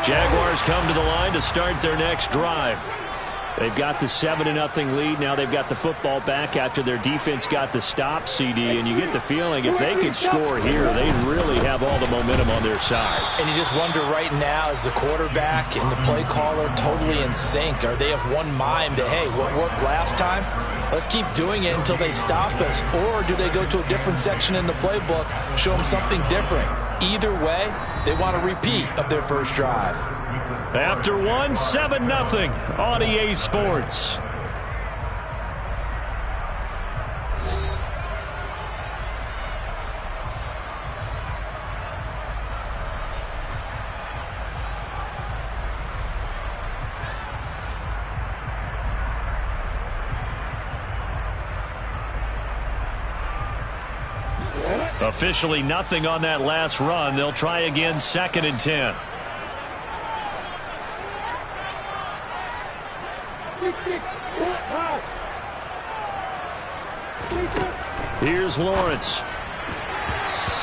Jaguars come to the line to start their next drive. They've got the 7-0 lead. Now they've got the football back after their defense got the stop, CD. And you get the feeling if they could score here, they'd really have all the momentum on their side. And you just wonder right now, is the quarterback and the play caller totally in sync? Are they of one mind that, hey, what worked last time? Let's keep doing it until they stop us. Or do they go to a different section in the playbook, show them something different? Either way, they want a repeat of their first drive. After 7-0 on EA Sports. Officially nothing on that last run. They'll try again, 2nd and 10. Here's Lawrence.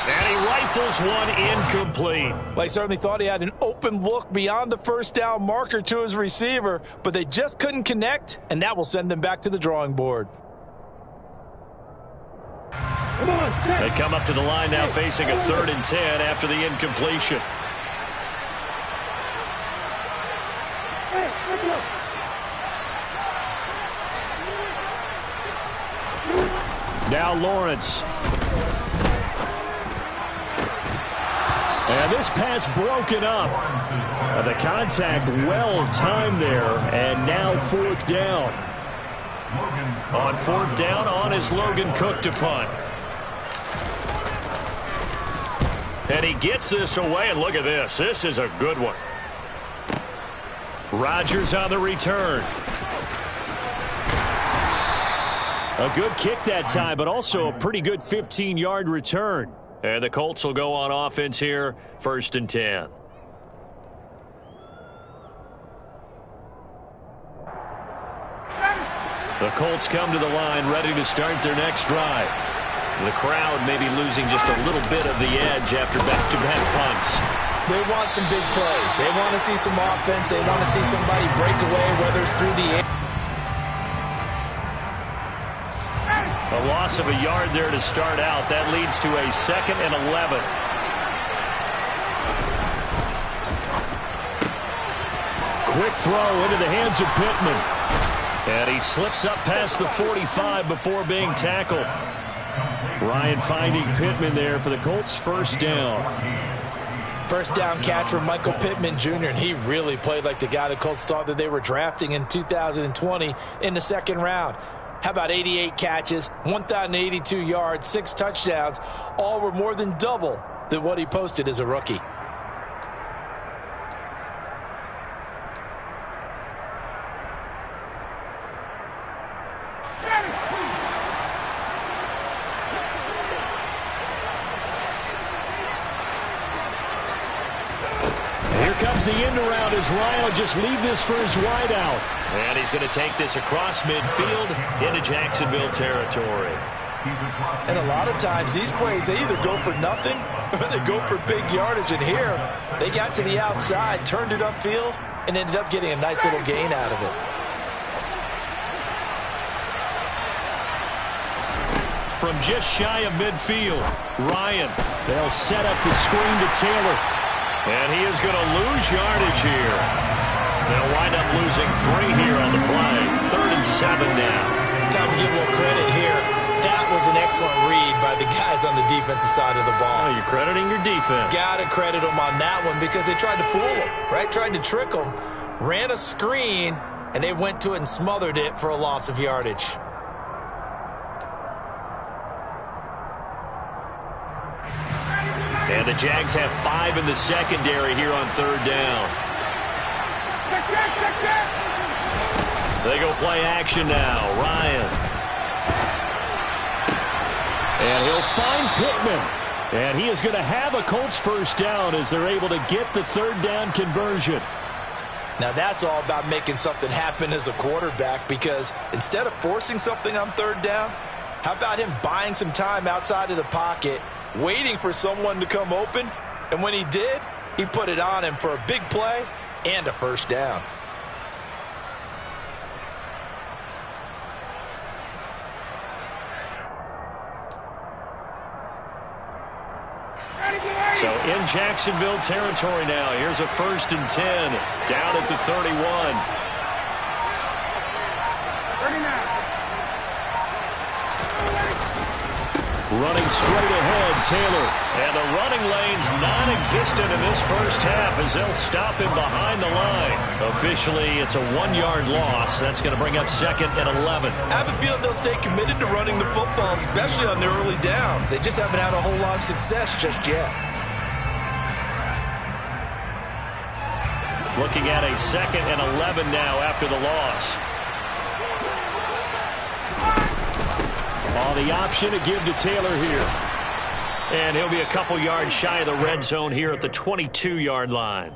And he rifles one incomplete. Well, he certainly thought he had an open look beyond the first down marker to his receiver, but they just couldn't connect, and that will send them back to the drawing board. They come up to the line now facing a 3rd and 10 after the incompletion. Now Lawrence. And this pass broken up. The contact well timed there, and now 4th down. On 4th down, on is Logan Cook to punt. And he gets this away, and look at this. This is a good one. Rodgers on the return. A good kick that time, but also a pretty good 15-yard return. And the Colts will go on offense here, 1st and 10. The Colts come to the line, ready to start their next drive. The crowd may be losing just a little bit of the edge after back-to-back punts. They want some big plays. They want to see some offense. They want to see somebody break away, whether it's through the air. A loss of a yard there to start out. That leads to a 2nd and 11. Quick throw into the hands of Pittman. And he slips up past the 45 before being tackled. Ryan finding Pittman there for the Colts' 1st down. First down catch from Michael Pittman Jr., and he really played like the guy the Colts thought that they were drafting in 2020 in the 2nd round. How about 88 catches, 1,082 yards, 6 touchdowns, all were more than double than what he posted as a rookie. Comes the end around as Ryan will just leave this for his wideout. And he's going to take this across midfield into Jacksonville territory. And a lot of times these plays, they either go for nothing or they go for big yardage. And here, they got to the outside, turned it upfield, and ended up getting a nice little gain out of it. From just shy of midfield, Ryan. They'll set up the screen to Taylor. And he is going to lose yardage here. They'll wind up losing 3 here on the play. 3rd and 7 now. Time to give a little credit here. That was an excellent read by the guys on the defensive side of the ball. Oh, you're crediting your defense. Got to credit them on that one because they tried to fool them, right? Tried to trick them. Ran a screen, and they went to it and smothered it for a loss of yardage. And the Jags have 5 in the secondary here on 3rd down. They go play action now. Ryan. And he'll find Pittman. And he is going to have a Colts 1st down as they're able to get the 3rd down conversion. Now that's all about making something happen as a quarterback, because instead of forcing something on 3rd down, how about him buying some time outside of the pocket, waiting for someone to come open, and when he did, He put it on him for a big play and a first down. So in Jacksonville territory now. Here's a 1st and 10 down at the 31. Running straight ahead, Taylor. And the running lane's non-existent in this first half as they'll stop him behind the line. Officially, it's a 1-yard loss. That's going to bring up 2nd and 11. I have a feeling they'll stay committed to running the football, especially on their early downs. They just haven't had a whole lot of success just yet. Looking at a 2nd and 11 now after the loss. The option to give to Taylor here. And he'll be a couple yards shy of the red zone here at the 22-yard line.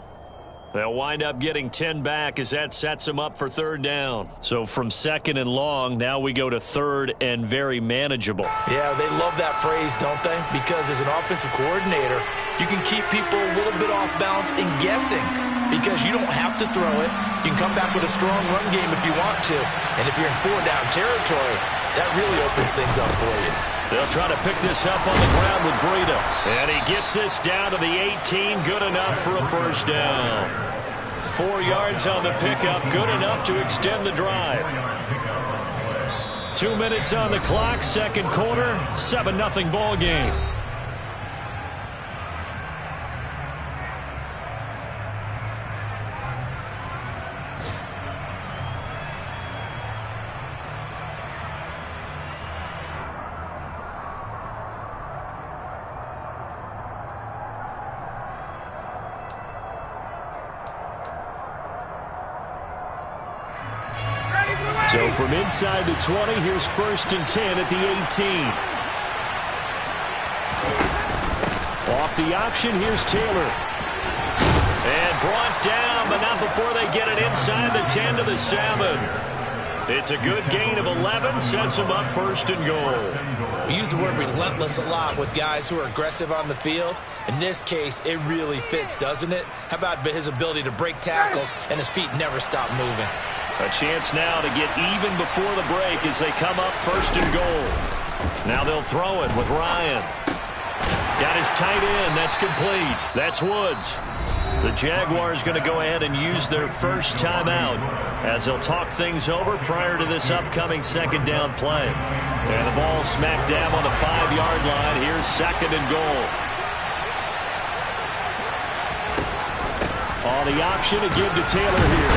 They'll wind up getting 10 back as that sets them up for 3rd down. So from 2nd and long, now we go to 3rd and very manageable. Yeah, they love that phrase, don't they? Because as an offensive coordinator, you can keep people a little bit off balance and guessing because you don't have to throw it. You can come back with a strong run game if you want to. And if you're in 4-down territory, that really opens things up for you. They'll try to pick this up on the ground with Breida. And he gets this down to the 18. Good enough for a first down. 4 yards on the pickup. Good enough to extend the drive. 2 minutes on the clock. 2nd quarter. 7-0 ball game. So from inside the 20, here's 1st and 10 at the 18. Off the option, here's Taylor. And brought down, but not before they get it inside the 10 to the 7. It's a good gain of 11, sets them up 1st and goal. We use the word relentless a lot with guys who are aggressive on the field. In this case, it really fits, doesn't it? How about his ability to break tackles and his feet never stop moving? A chance now to get even before the break as they come up 1st and goal. Now they'll throw it with Ryan. Got his tight end. That's complete. That's Woods. The Jaguars going to go ahead and use their first timeout as they'll talk things over prior to this upcoming 2nd down play. And the ball smack dab on the 5-yard line. Here's 2nd and goal. The option to give to Taylor here.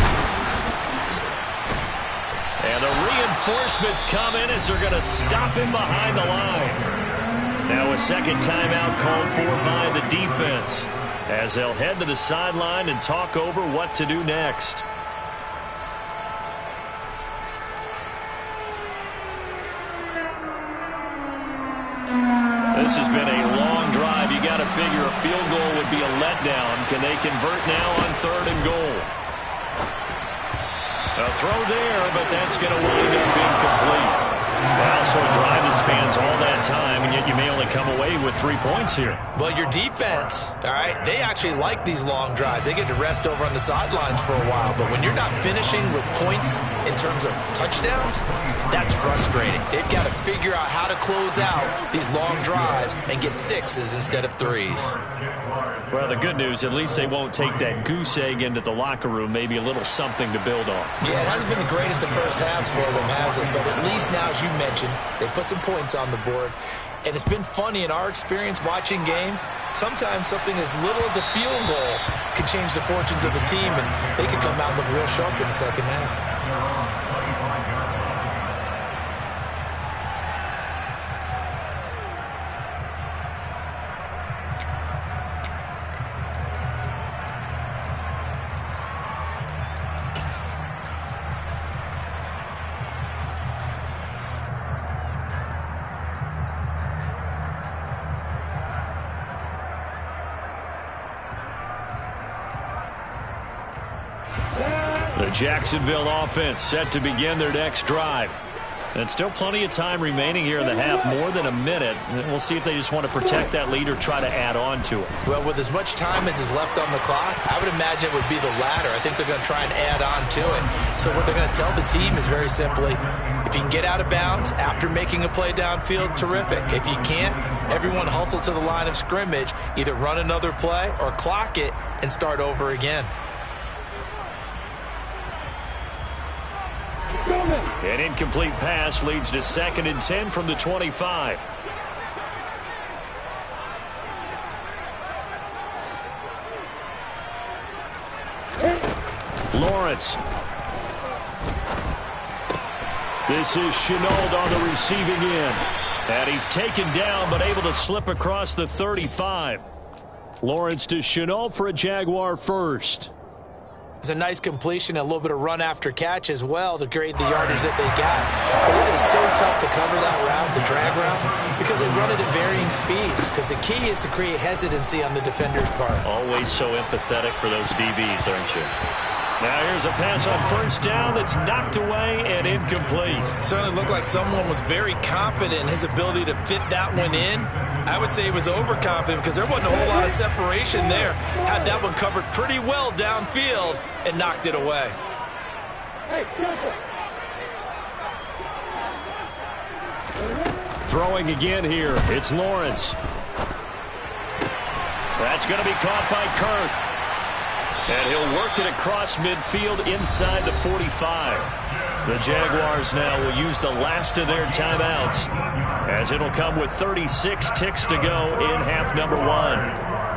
And the reinforcements come in as they're going to stop him behind the line. Now a 2nd timeout called for by the defense as they'll head to the sideline and talk over what to do next. This has been a long drive. You got to figure a field goal would be a letdown. Can they convert now on 3rd and goal? A throw there, but that's going to wind up incomplete. Well, so a drive that spans all that time, and yet you may only come away with 3 points here. Well, your defense, all right, they actually like these long drives. They get to rest over on the sidelines for a while. But when you're not finishing with points in terms of touchdowns, that's frustrating. They've got to figure out how to close out these long drives and get 6s instead of 3s. Well, the good news, at least they won't take that goose egg into the locker room, maybe a little something to build on. Yeah, it hasn't been the greatest of first halves for them, has it? But at least now, as you mentioned, they put some points on the board. And it's been funny in our experience watching games. Sometimes something as little as a field goal can change the fortunes of a team, and they could come out and look real sharp in the second half. The Jacksonville offense set to begin their next drive. And still plenty of time remaining here in the half, more than a minute. We'll see if they just want to protect that lead or try to add on to it. Well, with as much time as is left on the clock, I would imagine it would be the latter. I think they're going to try and add on to it. So what they're going to tell the team is very simply, if you can get out of bounds after making a play downfield, terrific. If you can't, everyone hustle to the line of scrimmage, either run another play or clock it and start over again. An incomplete pass leads to 2nd and 10 from the 25. Lawrence. This is Shenault on the receiving end. And he's taken down but able to slip across the 35. Lawrence to Shenault for a Jaguar first. It's a nice completion, a little bit of run after catch as well to create the yardage that they got. But it is so tough to cover that route, the drag route, because they run it at varying speeds. Because the key is to create hesitancy on the defender's part. Always so empathetic for those DBs, aren't you? Now here's a pass on first down that's knocked away and incomplete. Certainly looked like someone was very confident in his ability to fit that one in. I would say he was overconfident because there wasn't a whole lot of separation there. Had that one covered pretty well downfield and knocked it away. Throwing again here. It's Lawrence. That's going to be caught by Kirk. And he'll work it across midfield inside the 45. The Jaguars now will use the last of their timeouts, as it'll come with 36 ticks to go in half number 1.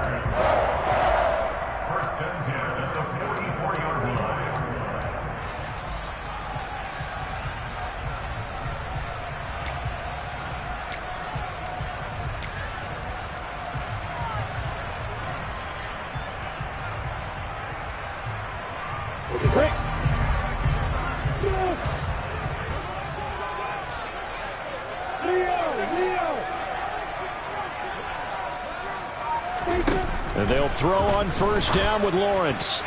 And they'll throw on first down with Lawrence.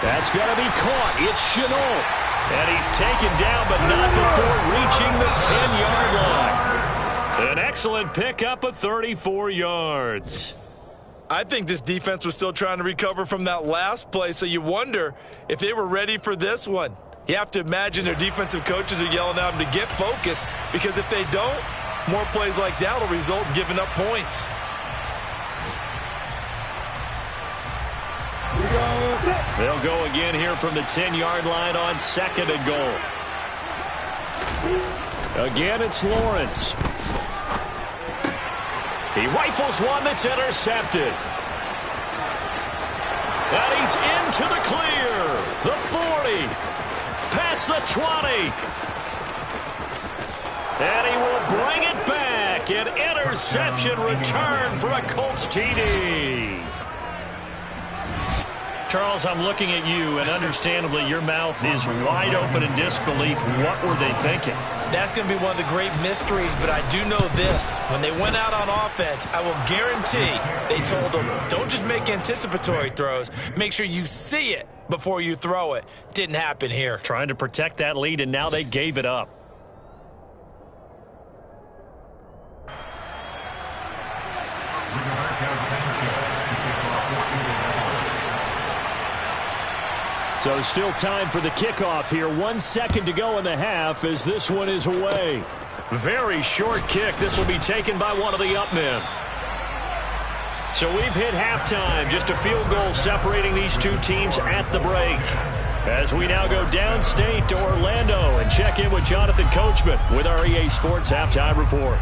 That's going to be caught. It's Shenault. And he's taken down, but not before reaching the 10-yard line. An excellent pickup of 34 yards. I think this defense was still trying to recover from that last play, so you wonder if they were ready for this one. You have to imagine their defensive coaches are yelling at them to get focused, because if they don't, more plays like that will result in giving up points. They'll go again here from the 10-yard line on 2nd and goal. Again, it's Lawrence. He rifles one that's intercepted. And he's into the clear. The 40. Past the 20. And he will bring it back. An interception return for a Colts TD. Charles, I'm looking at you, and understandably, your mouth is wide open in disbelief. What were they thinking? That's going to be one of the great mysteries, but I do know this. When they went out on offense, I will guarantee they told them, don't just make anticipatory throws. Make sure you see it before you throw it. Didn't happen here. Trying to protect that lead, and now they gave it up. So still time for the kickoff here. 1 second to go in the half as this one is away. Very short kick. This will be taken by one of the up men. So we've hit halftime. Just a field goal separating these two teams at the break. As we now go downstate to Orlando and check in with Jonathan Coachman with our EA Sports Halftime Report.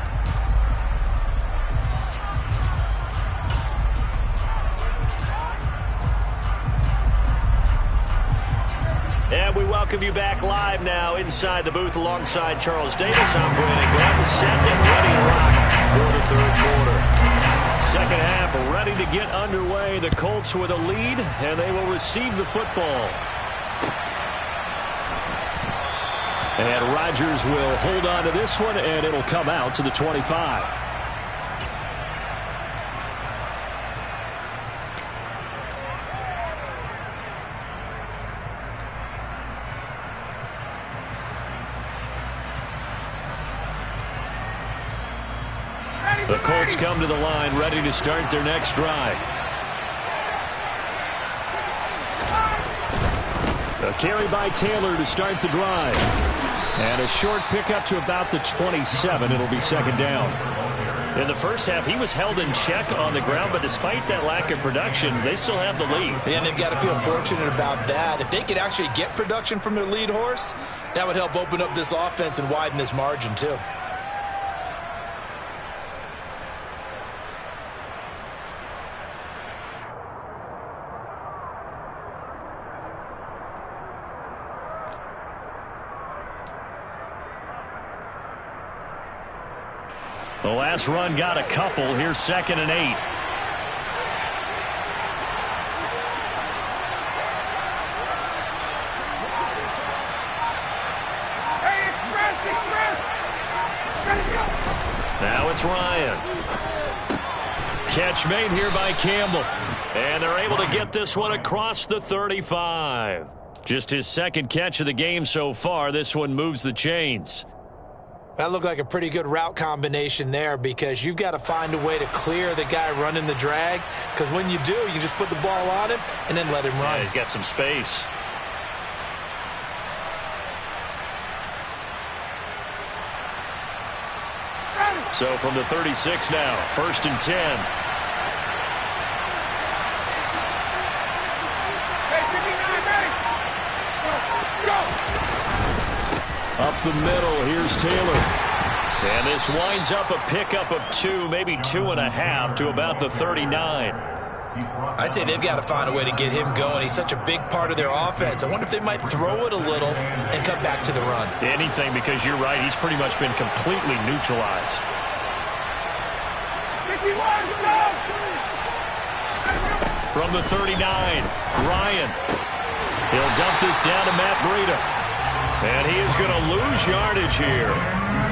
And we welcome you back live now inside the booth alongside Charles Davis. I'm Brandon Glenn, set and ready to rock for the third quarter. Second half ready to get underway. The Colts with a lead, and they will receive the football. And Rodgers will hold on to this one, and it'll come out to the 25. The Colts come to the line, ready to start their next drive. A carry by Taylor to start the drive. And a short pickup to about the 27. It'll be second down. In the first half, he was held in check on the ground, but despite that lack of production, they still have the lead. And they've got to feel fortunate about that. If they could actually get production from their lead horse, that would help open up this offense and widen this margin too. The last run got a couple. Here's 2nd and 8. Now it's Ryan. Catch made here by Campbell. And they're able to get this one across the 35. Just his second catch of the game so far. This one moves the chains. That looked like a pretty good route combination there because you've got to find a way to clear the guy running the drag, because when you do, you just put the ball on him and then let him run. Yeah, he's got some space. So from the 36 now, 1st and 10. Up the middle, here's Taylor. And this winds up a pickup of 2, maybe 2.5 to about the 39. I'd say they've got to find a way to get him going. He's such a big part of their offense. I wonder if they might throw it a little and come back to the run. Anything, because you're right, he's pretty much been completely neutralized. From the 39, Ryan. He'll dump this down to Matt Breida. And he is going to lose yardage here.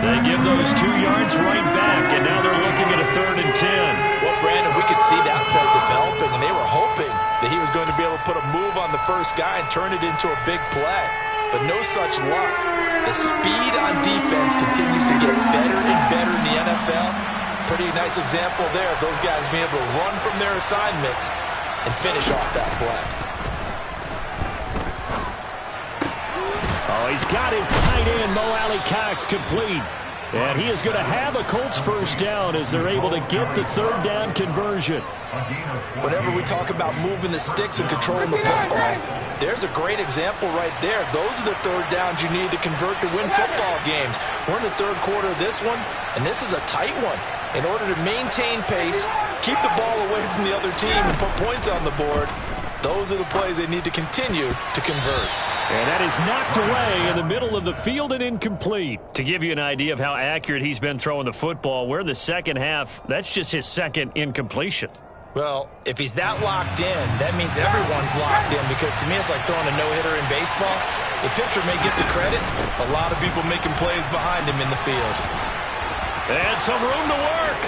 They give those 2 yards right back, and now they're looking at a 3rd and 10. Well, Brandon, we could see that play developing, and they were hoping that he was going to be able to put a move on the first guy and turn it into a big play. But no such luck. The speed on defense continues to get better and better in the NFL. Pretty nice example there of those guys being able to run from their assignments and finish off that play. Oh, he's got his tight end, Mo Alley-Cox, complete. And he is going to have a Colts first down as they're able to get the 3rd down conversion. Whenever we talk about moving the sticks and controlling the football, there's a great example right there. Those are the 3rd downs you need to convert to win football games. We're in the 3rd quarter of this one, and this is a tight one. In order to maintain pace, keep the ball away from the other team, and put points on the board, those are the plays they need to continue to convert. And that is knocked away in the middle of the field and incomplete. To give you an idea of how accurate he's been throwing the football, we're in the second half. That's just his 2nd incompletion. Well, if he's that locked in, that means everyone's locked in, because to me it's like throwing a no-hitter in baseball. The pitcher may get the credit, a lot of people making plays behind him in the field. And some room to work.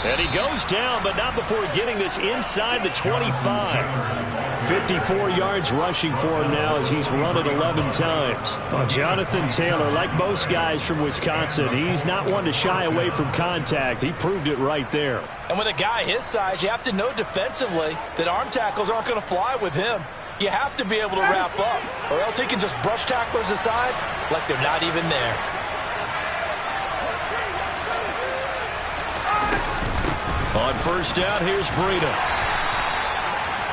And he goes down, but not before getting this inside the 25. 54 yards rushing for him now as he's run it 11 times. Well, Jonathan Taylor, like most guys from Wisconsin, he's not one to shy away from contact. He proved it right there. And with a guy his size, you have to know defensively that arm tackles aren't going to fly with him. You have to be able to wrap up, or else he can just brush tacklers aside like they're not even there. On first down, here's Breida.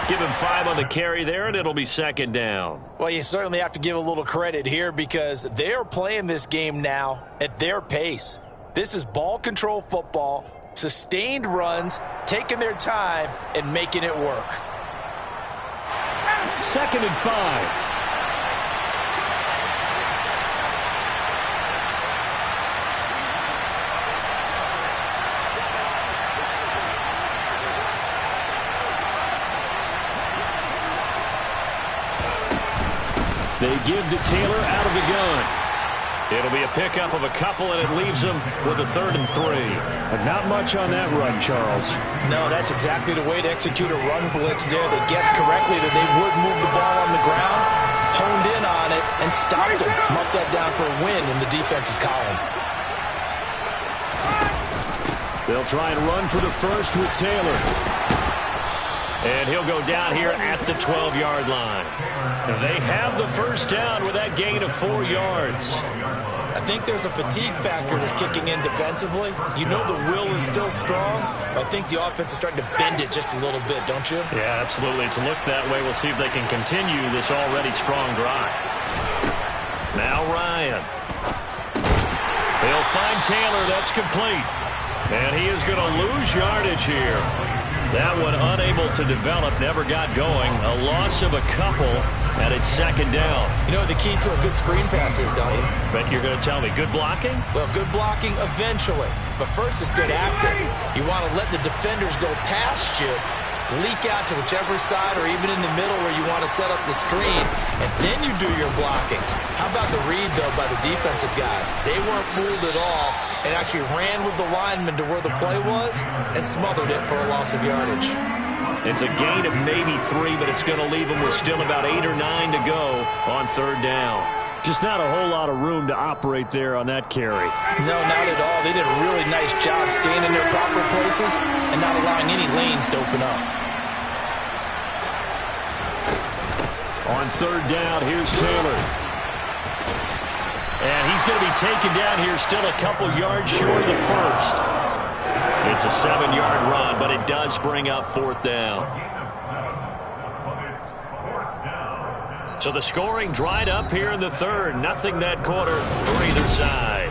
Give him 5 on the carry there, and it'll be 2nd down. Well, you certainly have to give a little credit here because they're playing this game now at their pace. This is ball control football, sustained runs, taking their time, and making it work. 2nd and 5. They give to Taylor out of the gun. It'll be a pickup of a couple, and it leaves them with a 3rd and 3. But not much on that run, Charles. No, that's exactly the way to execute a run blitz there. They guessed correctly that they would move the ball on the ground, honed in on it, and stopped them. Marked that down for a win in the defense's column. They'll try and run for the first with Taylor. And he'll go down here at the 12-yard line. They have the first down with that gain of 4 yards. I think there's a fatigue factor that's kicking in defensively. You know the will is still strong, but I think the offense is starting to bend it just a little bit, don't you? Yeah, absolutely. It's looked that way. We'll see if they can continue this already strong drive. Now Ryan. They'll find Taylor. That's complete. And he is going to lose yardage here. That one unable to develop, never got going. A loss of a couple, and it's second down. You know the key to a good screen pass is, don't you? But you're going to tell me, good blocking? Well, good blocking eventually. But first is good acting. You want to let the defenders go past you, leak out to whichever side or even in the middle where you want to set up the screen, and then you do your blocking. How about the read, though, by the defensive guys? They weren't fooled at all and actually ran with the lineman to where the play was and smothered it for a loss of yardage. It's a gain of maybe 3, but it's going to leave them with still about 8 or 9 to go on third down. Just not a whole lot of room to operate there on that carry. No, not at all. They did a really nice job staying in their proper places and not allowing any lanes to open up. On third down, here's Taylor. And he's going to be taken down here still a couple yards short of the first. It's a 7-yard run, but it does bring up fourth down. So the scoring dried up here in the third. Nothing that quarter for either side.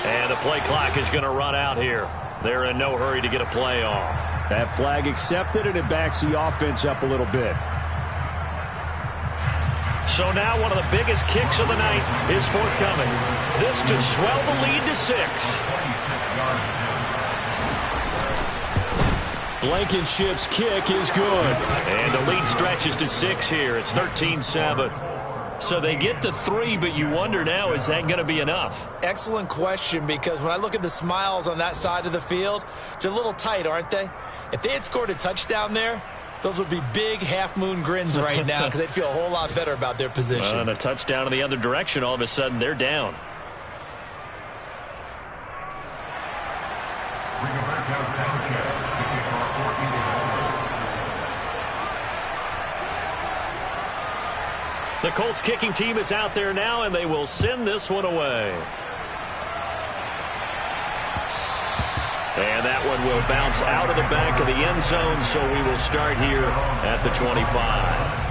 And the play clock is going to run out here. They're in no hurry to get a play off. That flag accepted, and it backs the offense up a little bit. So now one of the biggest kicks of the night is forthcoming. This to swell the lead to 6. Blankenship's kick is good. And the lead stretches to 6 here. It's 13-7. So they get to 3, but you wonder now, is that going to be enough? Excellent question, because when I look at the smiles on that side of the field, they're a little tight, aren't they? If they had scored a touchdown there, those would be big half-moon grins right now because they'd feel a whole lot better about their position. And a touchdown in the other direction, all of a sudden they're down. The Colts kicking team is out there now, and they will send this one away. And that one will bounce out of the back of the end zone, so we will start here at the 25.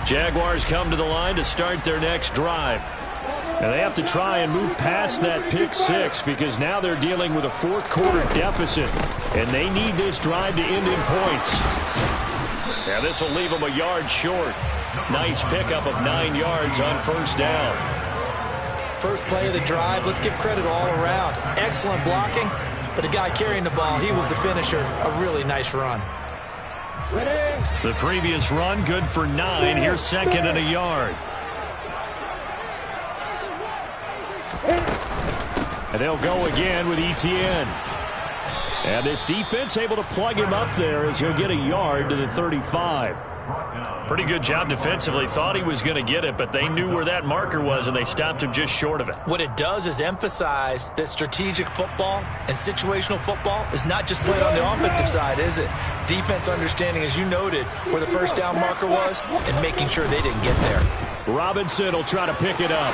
Jaguars come to the line to start their next drive. And they have to try and move past that pick 6 because now they're dealing with a fourth-quarter deficit. And they need this drive to end in points. Yeah, this will leave them a yard short. Nice pickup of 9 yards on first down. First play of the drive, let's give credit all around. Excellent blocking, but the guy carrying the ball, he was the finisher. A really nice run. The previous run, good for 9. Here's second and a yard. And they'll go again with Etienne. And this defense able to plug him up there as he'll get a yard to the 35. Pretty good job defensively. Thought he was going to get it, but they knew where that marker was, and they stopped him just short of it. What it does is emphasize that strategic football and situational football is not just played on the offensive side, is it? Defense understanding, as you noted, where the first down marker was and making sure they didn't get there. Robinson will try to pick it up.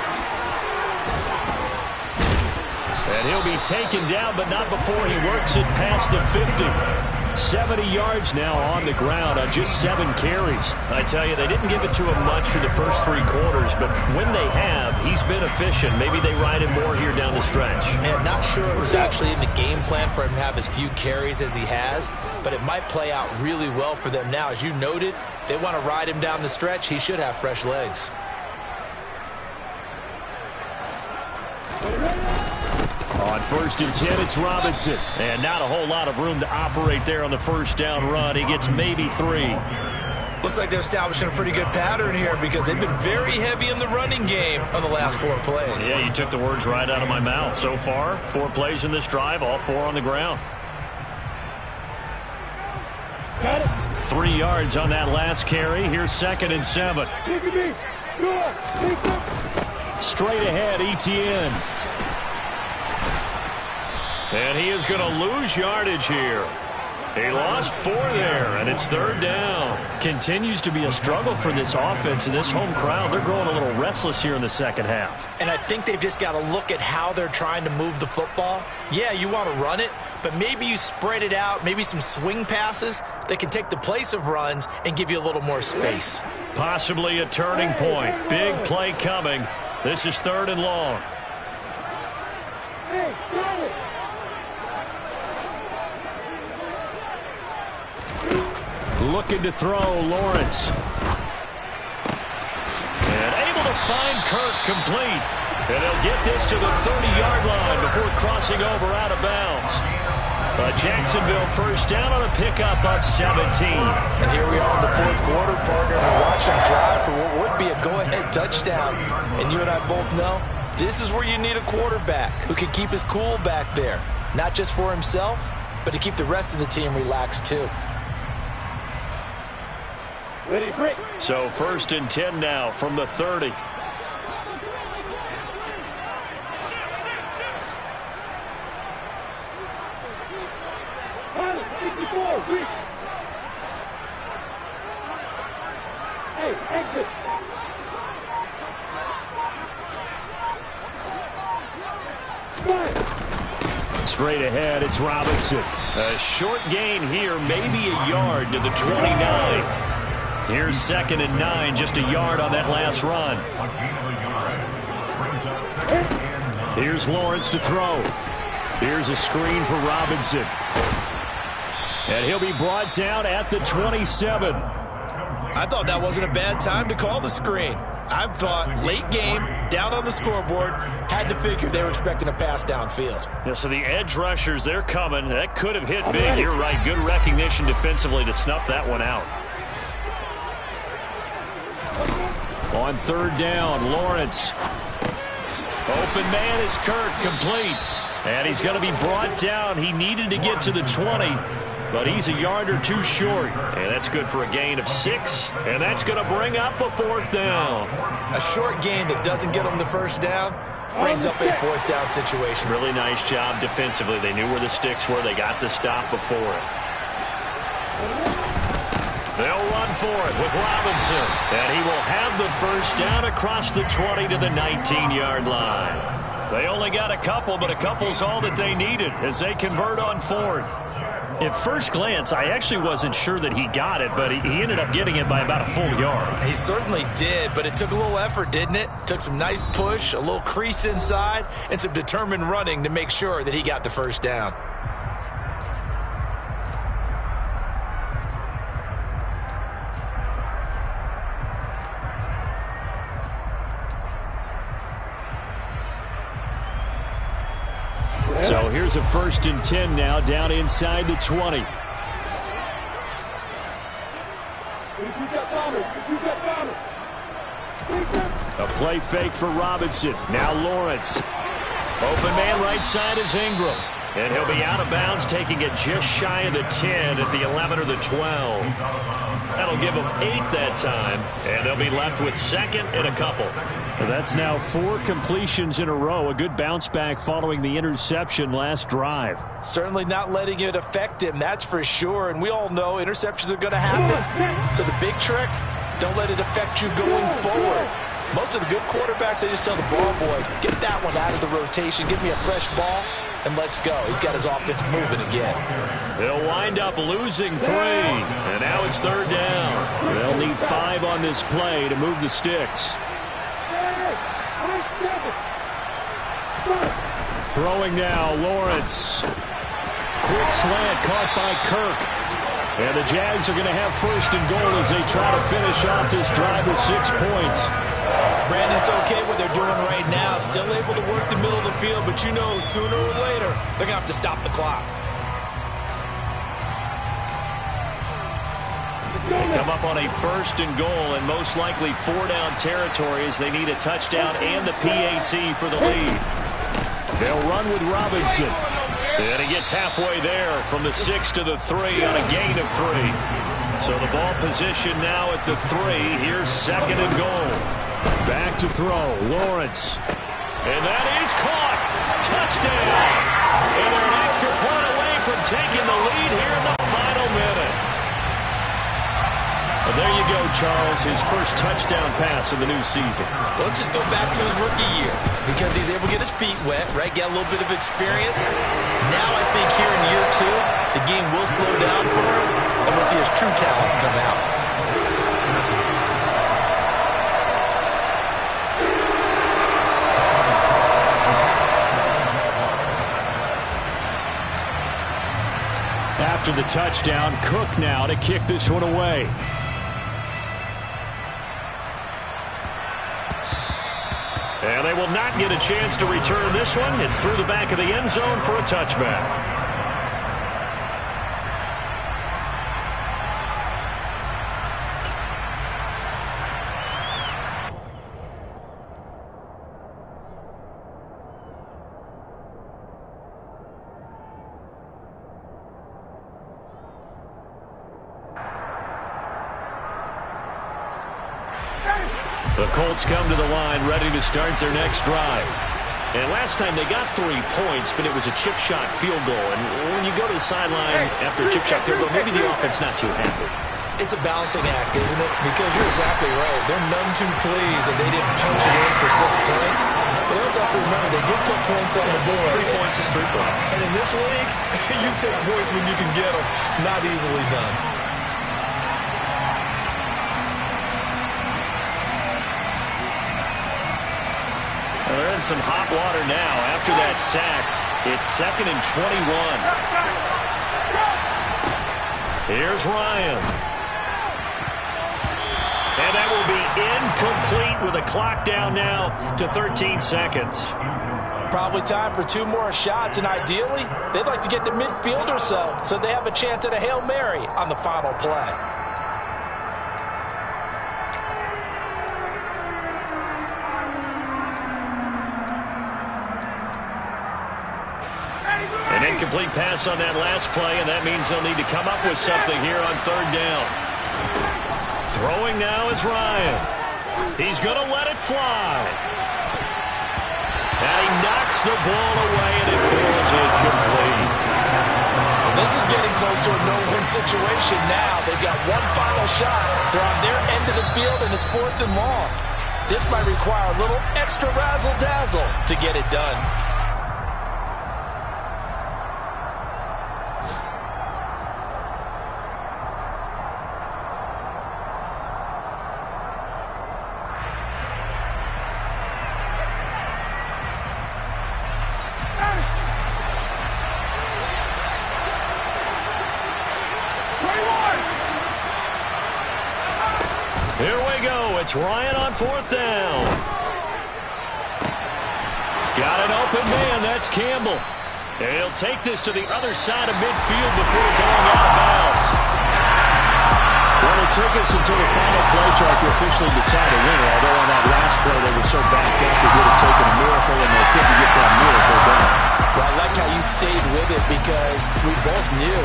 And he'll be taken down, but not before he works it past the 50. 70 yards now on the ground on just 7 carries. I tell you, they didn't give it to him much through the first 3 quarters, but when they have, he's been efficient. Maybe they ride him more here down the stretch. And not sure it was actually in the game plan for him to have as few carries as he has, but it might play out really well for them now. As you noted, if they want to ride him down the stretch, he should have fresh legs. On 1st and 10, it's Robinson. And not a whole lot of room to operate there on the first down run. He gets maybe 3. Looks like they're establishing a pretty good pattern here because they've been very heavy in the running game on the last 4 plays. Yeah, you took the words right out of my mouth. So far, 4 plays in this drive, all 4 on the ground. 3 yards on that last carry. Here's 2nd and 7. Straight ahead, Etienne. And he is going to lose yardage here. He lost 4 there, and it's 3rd down. Continues to be a struggle for this offense and this home crowd. They're growing a little restless here in the second half. And I think they've just got to look at how they're trying to move the football. Yeah, you want to run it, but maybe you spread it out, maybe some swing passes that can take the place of runs and give you a little more space. Possibly a turning point. Big play coming. This is 3rd and long. Looking to throw, Lawrence. And able to find Kirk complete. And he'll get this to the 30-yard line before crossing over out of bounds. Jacksonville first down on a pickup of 17. And here we are in the 4th quarter, partner. We're watching them drive for what would be a go-ahead touchdown. And you and I both know this is where you need a quarterback who can keep his cool back there. Not just for himself, but to keep the rest of the team relaxed too. So 1st and 10 now from the 30. Straight ahead, it's Robinson. A short gain here, maybe a yard to the 29. Here's 2nd and 9, just a yard on that last run. Here's Lawrence to throw. Here's a screen for Robinson. And he'll be brought down at the 27. I thought that wasn't a bad time to call the screen. I thought late game, down on the scoreboard, had to figure they were expecting a pass downfield. Yeah, so the edge rushers, they're coming. That could have hit big. You're right. Good recognition defensively to snuff that one out. On 3rd down, Lawrence. Open man is Kirk, complete. And he's going to be brought down. He needed to get to the 20, but he's a yard or 2 short. And that's good for a gain of 6. And that's going to bring up a 4th down. A short gain that doesn't get them the first down brings up a 4th down situation. Really nice job defensively. They knew where the sticks were. They got the stop before it. They'll run for it with Robinson. And he will have the first down across the 20 to the 19-yard line. They only got a couple, but a couple's all that they needed as they convert on 4th. At first glance, I actually wasn't sure that he got it, but he ended up getting it by about a full yard. He certainly did, but it took a little effort, didn't it? Took some nice push, a little crease inside, and some determined running to make sure that he got the first down. So here's a 1st and 10 now, down inside the 20. A play fake for Robinson. Now Lawrence. Open man right side is Ingram. And he'll be out of bounds, taking it just shy of the 10 at the 11 or the 12. That'll give them 8 that time, and they'll be left with second and a couple. That's now 4 completions in a row. A good bounce back following the interception last drive. Certainly not letting it affect him, that's for sure. And we all know interceptions are going to happen. So the big trick, don't let it affect you going forward. Most of the good quarterbacks, they just tell the ball boy, get that one out of the rotation, give me a fresh ball, and let's go. He's got his offense moving again. They'll wind up losing 3, and now it's 3rd down. They'll need 5 on this play to move the sticks. Throwing now, Lawrence. Quick slant caught by Kirk. And the Jags are going to have 1st and goal as they try to finish off this drive with 6 points. Brandon, it's okay what they're doing right now. Still able to work the middle of the field, but you know sooner or later they're going to have to stop the clock. They come up on a 1st and goal and most likely 4-down territory as they need a touchdown and the PAT for the lead. They'll run with Robinson. And he gets halfway there from the 6 to the 3 on a gain of 3. So the ball position now at the 3. Here's 2nd and goal. Back to throw, Lawrence. And that is caught. Touchdown. And they're an extra point away from taking the lead here in the final minute. Well, there you go, Charles. His first touchdown pass of the new season. Well, let's just go back to his rookie year because he's able to get his feet wet, right? Get a little bit of experience. Now I think here in year 2, the game will slow down for him, and we'll see his true talents come out. After the touchdown, Cook now to kick this one away. And they will not get a chance to return this one. It's through the back of the end zone for a touchback. The Colts come to the line ready to start their next drive. And last time they got 3 points, but it was a chip shot field goal. And when you go to the sideline after a chip shot field goal, maybe the offense not too happy. It's a balancing act, isn't it? Because you're exactly right. They're none too pleased that they didn't punch it in for 6 points. But they also have to remember they did put points on the board. 3 points is 3 points. And in this league, you take points when you can get them. Not easily done. They're in some hot water now after that sack. It's 2nd and 21. Here's Ryan. And that will be incomplete with a clock down now to 13 seconds. Probably time for 2 more shots, and ideally, they'd like to get to midfield or so they have a chance at a Hail Mary on the final play. An incomplete pass on that last play, and that means they'll need to come up with something here on 3rd down. Throwing now is Ryan. He's going to let it fly. And he knocks the ball away, and it falls incomplete. This is getting close to a no-win situation now. They've got one final shot. They're on their end of the field, and it's 4th and long. This might require a little extra razzle-dazzle to get it done. Here we go. It's Ryan on 4th down. Got an open man. That's Campbell. And he'll take this to the other side of midfield before going out of bounds. Well, it took us until the final play chart to officially decide a winner, although on that last play they were so backed up it would have taken a miracle, and they couldn't get that miracle done. Well, I like how you stayed with it because we both knew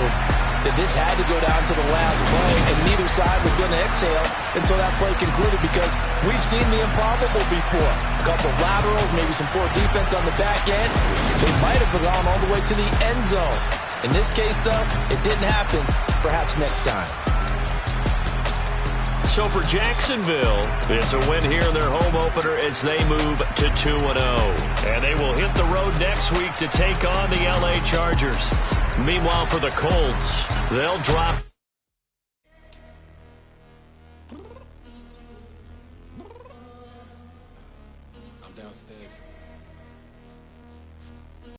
that this had to go down to the last play, and neither side was going to exhale until that play concluded because we've seen the improbable before. A couple of laterals, maybe some poor defense on the back end. They might have gone all the way to the end zone. In this case, though, it didn't happen. Perhaps next time. So for Jacksonville, it's a win here in their home opener as they move to 2-0. And they will hit the road next week to take on the LA Chargers. Meanwhile, for the Colts, they'll drop